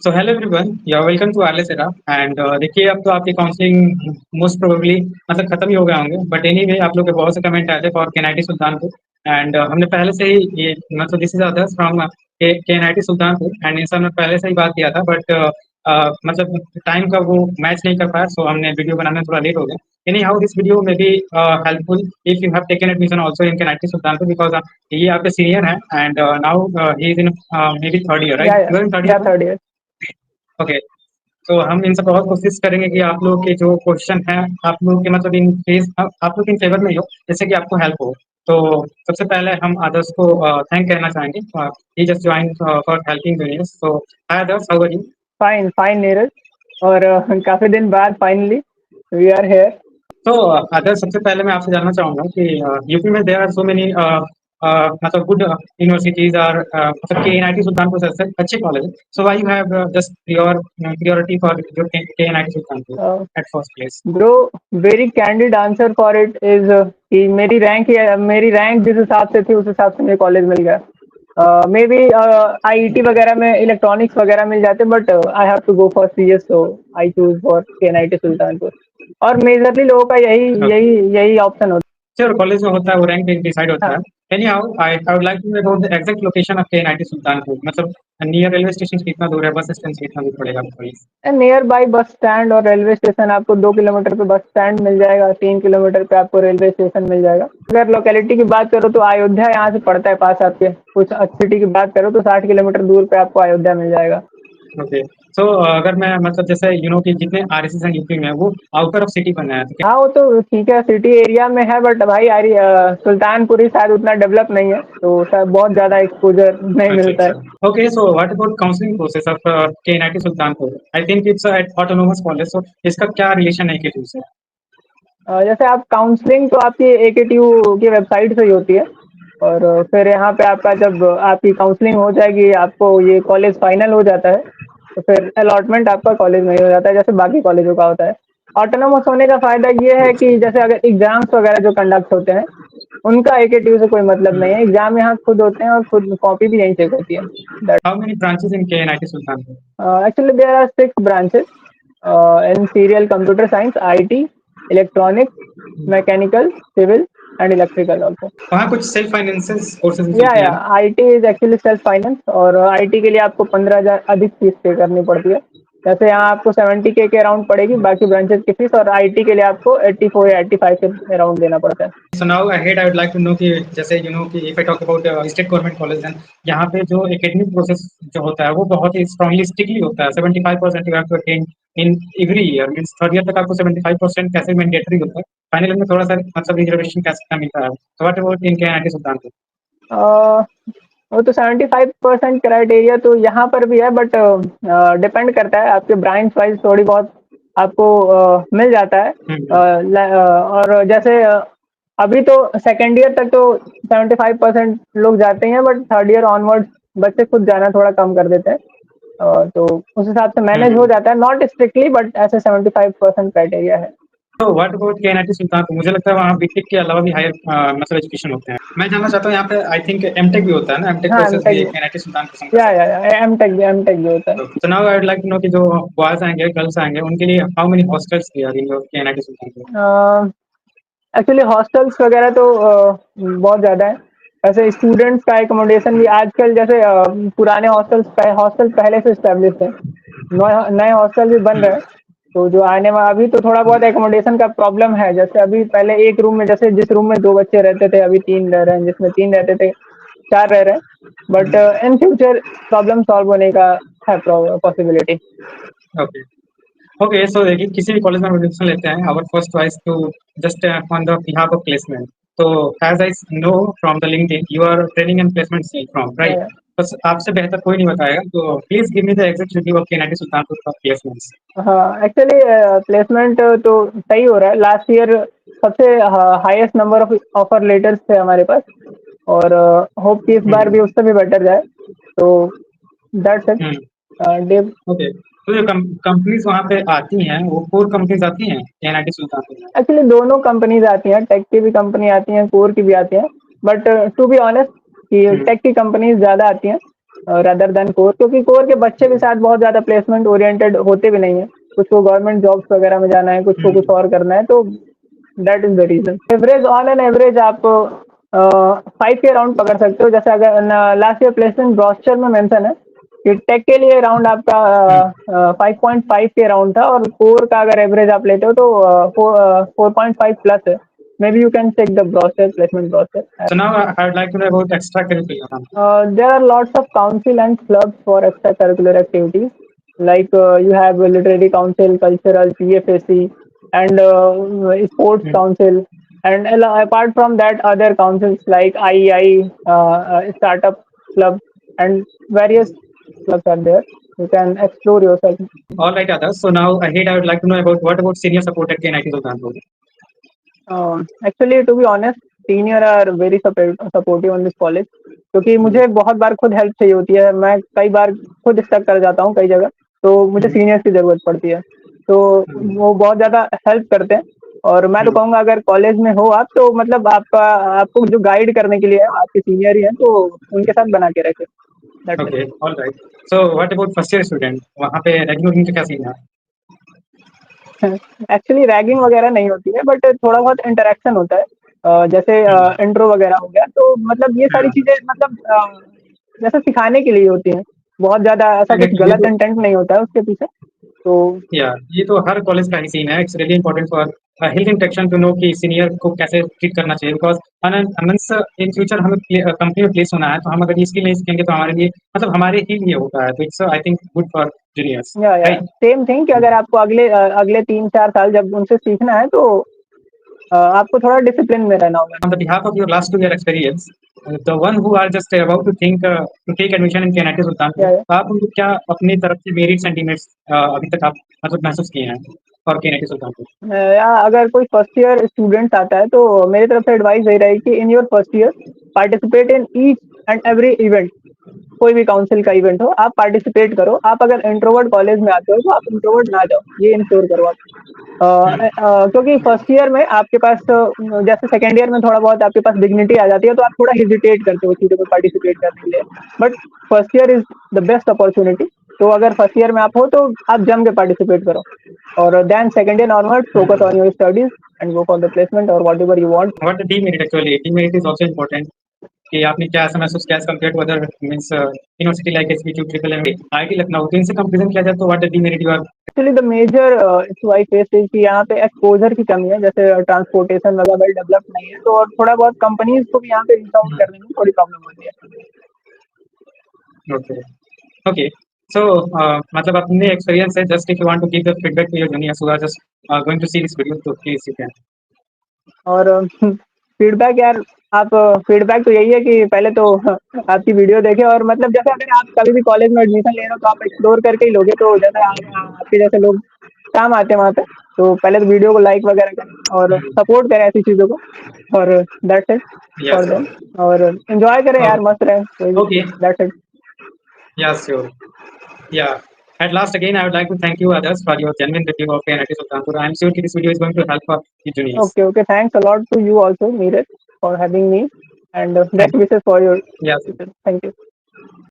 So hello everyone, you are welcome to arless era. And देखिए, अब तो आपकी काउंसलिंग मोस्ट प्रोबेबली मतलब खत्म ही हो गए होंगे, बट एनीवे आप लोग के बहुत से कमेंट आए थे फॉर केएनआईटी सुल्तानपुर। एंड हमने पहले से ही ये मतलब this is Adarsh from KNIT Sultanpur, and इन सब ने पहले से ही बात किया था, बट मतलब टाइम का वो मैच नहीं कर पाया, सो हमने वीडियो बनाने में थोड़ा लेट हो गया। Anyhow this video may be helpful if you have taken admission also in KNIT Sultanpur, because ये आपके सीनियर हैं and now he is in maybe third year, yeah right? You are in third yeah year? Third year. Okay. तो हम इन सब बहुत कोशिश करेंगे कि आप लोग के जो क्वेश्चन हैं आप लोग के मतलब इन फेस आप लोग इन फेवर में ही हो, जैसे कि आपको हेल्प हो। तो सबसे पहले हम आदर्श को थैंक कहना चाहेंगे, he just join for helping juniors. So hi Adarsh, how are you? Fine fine Neeraj. और काफी दिन बाद फाइनली वी आर हेयर। तो आदर्श, सबसे पहले मैं आपसे जानना चाहूंगा कि यूपी में देयर आर सो मेनी मतलब गुड यूनिवर्सिटीज और मतलब केएनआईटी सुल्तानपुर से अच्छे college, so why you have just priority for जो KNIT Sultanpur at first place? Bro, very candid answer for it is कि मेरी रैंक जिस हिसाब से थी उस हिसाब से मुझे कॉलेज मिल गया। मे बी आईईटी वगैरह में इलेक्ट्रॉनिक्स वगैरह मिल जाते, but I have to go for CS, so I choose for KNIT Sultanpur. और मेजरली लोगों का यही ओके, यही यही ऑप्शन होता सर कॉलेज में होता है वो रैंक डिसाइड होता है। है। Anyhow I would like to know about the exact location of KNIT Sultanpur, मतलब नियर रेलवे स्टेशन से कितना दूर है, बस स्टैंड से कितना दूर पड़ेगा आपको? नियर बाई बस स्टैंड और रेलवे स्टेशन आपको 2 किलोमीटर पे बस स्टैंड मिल जाएगा, 3 किलोमीटर पे आपको रेलवे स्टेशन मिल जाएगा। अगर लोकेलिटी की बात करो तो अयोध्या यहाँ से पड़ता है पास आपके। कुछ सिटी की बात करो तो 60 किलोमीटर दूर पे आपको अयोध्या मिल जाएगा। ओके। सो अगर मैं मतलब जैसे कि जितने आरएसएस हैं यूपी में वो आउटर ऑफ सिटी बना है, तो क्या? हाँ, वो तो ठीक है, सिटी एरिया में है, बट भाई सुल्तानपुर ही शायद उतना डेवलप नहीं है, तो शायद बहुत ज़्यादा एक्सपोजर नहीं अच्छा मिलता अच्छा। है। Okay, so what about counselling process of KNIT Sultanpur? I think it's at autonomous college, so इसका क्या रिलेशन है केटू से? जैसे आप काउंसलिंग तो आपकी एकेटीयू की वेबसाइट से ही होती है। और फिर यहाँ पे आपका जब आपकी काउंसलिंग हो जाएगी, आपको ये कॉलेज फाइनल हो जाता है, तो फिर अलॉटमेंट आपका कॉलेज में ही हो जाता है, जैसे बाकी कॉलेजों का होता है। ऑटोनोमस होने का फ़ायदा ये है कि जैसे अगर एग्ज़ाम्स वगैरह जो कंडक्ट होते हैं, उनका एकेटीयू से कोई मतलब नहीं है। एग्ज़ाम यहाँ खुद होते हैं और खुद कॉपी भी यहीं चेक होती है। That how many branches in KNIT Sultanpur? Actually there are 6 branches in serial computer science, IT, electronics, mechanical, civil, and electrical also. वहाँ कुछ सेल्फ फाइनेंसेस कोर्सेज भी चलते या हैं ना? IT is actually self finance, और IT के लिए आपको 15,000 अधिक फीस पे करनी पड़ती है। जैसे यहाँ आपको 70K के अराउंड पड़ेगी बाकी ब्रांचेस की फीस, और IT के लिए आपको 84 या 85 के अराउंड देना पड़ता है। So now ahead I would like to know कि जैसे कि if I talk about state government college, then यहाँ पे जो एकेडमिक प्रोसेस जो होता है वो बहुत ही स्ट्रांगली स्ट्रिक्टली होता है। 75% you have to attend in every year, means third year तक आपको 75% कैसे मैंडेटरी होता है। फाइनल में थोड़ा सा मतलब रिजर्वेशन कैसे मिलता है। तो what about in KNIT Sultanpur? अ, वो तो 75% क्राइटेरिया तो यहाँ पर भी है, बट डिपेंड करता है आपके ब्रांच वाइज, थोड़ी बहुत आपको मिल जाता है। और जैसे अभी तो सेकेंड ईयर तक तो 75% लोग जाते हैं, बट थर्ड ईयर ऑनवर्ड्स बच्चे खुद जाना थोड़ा कम कर देते हैं। तो उस हिसाब से मैनेज हो जाता है, नॉट स्ट्रिक्टली, बट ऐसे 75% क्राइटेरिया है। तो व्हाट अबाउट केएनआईटी सुल्तानपुर? मुझे लगता है वहाँ बीटेक के अलावा भी हायर मतलब एजुकेशन होते हैं। मैं जानना चाहता हूँ यहाँ पे आई थिंक एमटेक भी होता है ना, एमटेक हाँ, कोर्सेज एमटेक भी भी। केएनआईटी सुल्तानपुर से हम कर सकते या एमटेक भी होता है। हैं। तो now I would like to know कि जो बॉयज आएंगे गर्ल्स आएंगे उनके लिए how many hostels there in your KNIT Sultanpur? Actually hostels वगैरह तो बहुत ज़्यादा है। वैसे स्टूडेंट्स का एकोमोडेशन भी आजकल, जैसे पुराने हॉस्टल पहले से इस्टेब्लिश्ड हैं, नए हॉस्टल भी बन रहे हैं। तो जो आने वाला, अभी तो थोड़ा बहुत एकोमोडेशन का प्रॉब्लम है। जैसे अभी पहले एक रूम में, जैसे जिस रूम में 2 बच्चे रहते थे, अभी 3 रह रहे हैं, जिसमें 3 रहते थे 4 रह रहे हैं। But in future problem solve होने का है पॉसिबिलिटी। ओके। ओके, सो देखिए किसी भी कॉलेज में एडमिशन लेते हैं our first choice to just on the behalf of placement. तो as I know from the LinkedIn you are training and placement from, right? Yeah बस आपसे बेहतर कोई नहीं बताएगा, तो please give me the exact review of KNIT Sultanpur for placements. हाँ, actually placement तो सही हो रहा है। लास्ट ईयर सबसे highest number of offer letters थे हमारे पास, और होप कि इस बार भी उससे भी बेटर जाए। तो दैट्स इट। डेव। ओके, तो जो कंपनीज वहाँ पे आती हैं वो कोर कंपनीज आती हैं केएनआईटी सुल्तानपुर में? एक्चुअली दोनों कंपनीज आती हैं, टेक की भी कंपनी आती हैं, कोर की भी आती हैं। बट टू बी ऑनेस्ट कि हम्म, टेक की कंपनीज ज़्यादा आती हैं। रादर देन कोर, क्योंकि कोर के बच्चे भी शायद बहुत ज़्यादा प्लेसमेंट ओरिएंटेड होते भी नहीं हैं। कुछ को गवर्नमेंट जॉब्स वगैरह में जाना है, कुछ को कुछ और करना है, तो that is the reason. Average on an average आप 5 के अराउंड पकड़ सकते हो। जैसे अगर लास्ट ईयर प्लेसमेंट ब्रोशर में मेंशन है कि टेक के लिए अराउंड आपका हुँ, 5.5 के अराउंड था, और कोर का अगर एवरेज आप लेते हो तो 4.5 प्लस है। Maybe you can check the brochure, placement brochure. So now I would like to know about extracurricular. There are lots of council and clubs for extracurricular activities. Like you have a literary council, cultural, PFSC, and sports Hmm. council. And apart from that, other councils like IEI, startup club, and various clubs are there. You can explore yourself. All right, others. So now ahead, I would like to know about what about senior support at KNIT Sultanpur? Actually, to be honest, senior are very supportive on this college, क्योंकि Hmm. मुझे बहुत बार खुद help चाहिए होती है। मैं कई बार खुद स्टक कर जाता हूँ कई जगह, तो मुझे Hmm. सीनियर्स की ज़रूरत पड़ती है। तो Hmm. वो बहुत ज़्यादा हेल्प करते हैं, और मैं तो Hmm. कहूँगा अगर कॉलेज में हो आप, तो मतलब आपको जो गाइड करने के लिए आपके सीनियर ही हैं, तो उनके साथ बना के रखें। That's Okay, all right. So what about first year student? वहाँ पे रैगिंग का क्या सीन है? इट। एक्चुअली रैगिंग वगैरह नहीं होती है, बट थोड़ा बहुत इंटरेक्शन होता है। जैसे Hmm. इंट्रो वगैरह हो गया, तो मतलब ये सारी हाँ, चीज़ें मतलब जैसे सिखाने के लिए होती हैं। बहुत ज़्यादा ऐसा कुछ ये गलत तो इंटेंट नहीं होता है उसके पीछे। तो ये तो हर कॉलेज का ही सीन है। It's really important for his interaction to know कि सीनियर को कैसे ट्रीट करना चाहिए, बिकॉज अनंस इन फ्यूचर हमें कंपनी में प्लेस होना है, तो हम अगर ये स्किल नहीं सीखेंगे तो हमारे लिए मतलब हमारे ही लिए होता है। तो it's I think good for juniors, या राइट? सेम थिंग कि अगर आपको अगले 3-4 साल जब उनसे सीखना है, तो आपको थोड़ा डिसिप्लिन में रहना होगा। On the behalf of your last 2 year experience, the one who are just about to think to take admission in KNIT Sultanpur, या तो आप उनको क्या अपनी तरफ से मेरिट सेंटीमेंट्स अभी तक आप मतलब महसूस किए हैं और KNIT सुल्तानपुर? या अगर कोई फर्स्ट ईयर स्टूडेंट आता है, तो मेरी तरफ से एडवाइस यही रहेगी कि in your first year participate in each and every event. कोई भी काउंसिल का इवेंट हो, आप पार्टिसिपेट करो। आप अगर इंट्रोवर्ट कॉलेज में आते हो, तो आप इंट्रोवर्ट ना जाओ, ये इंश्योर करो आप। क्योंकि फर्स्ट ईयर में आपके पास जैसे सेकंड ईयर में थोड़ा बहुत आपके पास डिग्निटी आ जाती है, तो आप थोड़ा हेजिटेट करते हो चीज़ों में पार्टिसिपेट करने के लिए। But first year is the best opportunity. तो अगर फर्स्ट ईयर में आप हो, तो आप जम के पार्टिसिपेट करो, और then second year onwards focus on your studies and go for the placement और whatever you want. What the demerit actually? Demerit is also important. कि आपने क्या ऐसा महसूस किया as compare to other means university like SPU, triple M, IIT Lucknow, तो इनसे comparison किया जाए तो what the demerit you are? Actually the major issue I face is कि यहाँ पे एक्सपोजर की कमी है। जैसे ट्रांसपोर्टेशन वगैरह वेल डेवलप्ड नहीं है, तो और थोड़ा बहुत कंपनीज को भी यहाँ पे रीच आउट करने में थोड़ी प्रॉब्लम होती है। Okay, okay. सो मतलब अपने एक्सपीरियंस है, just if you want to give the feedback to your juniors who are just going to see this video, तो प्लीज यू कैन। और फीडबैक यार, आप फीडबैक तो यही है कि पहले तो आपकी वीडियो देखें, और मतलब जैसे अगर आप कभी भी कॉलेज में एडमिशन ले रहे हो, तो आप एक्सप्लोर करके ही लोगे। तो जैसे आपके जैसे लोग काम आते हैं वहाँ पे, तो पहले तो वीडियो को लाइक वगैरह करें और सपोर्ट करें ऐसी चीज़ों को, और that's it for yes, them. और एंजॉय करें यार, मस्त रहे, कोई भी, okay, that's it. Yes, sure, या। At last, again, I would like to thank you, others, for your genuine review of KNIT Sultanpur. I am sure that this video is going to help for the juniors. Okay, okay, thanks a lot to you also Neeraj for having me, and Thank best wishes for your you. Yes. Future. Thank you.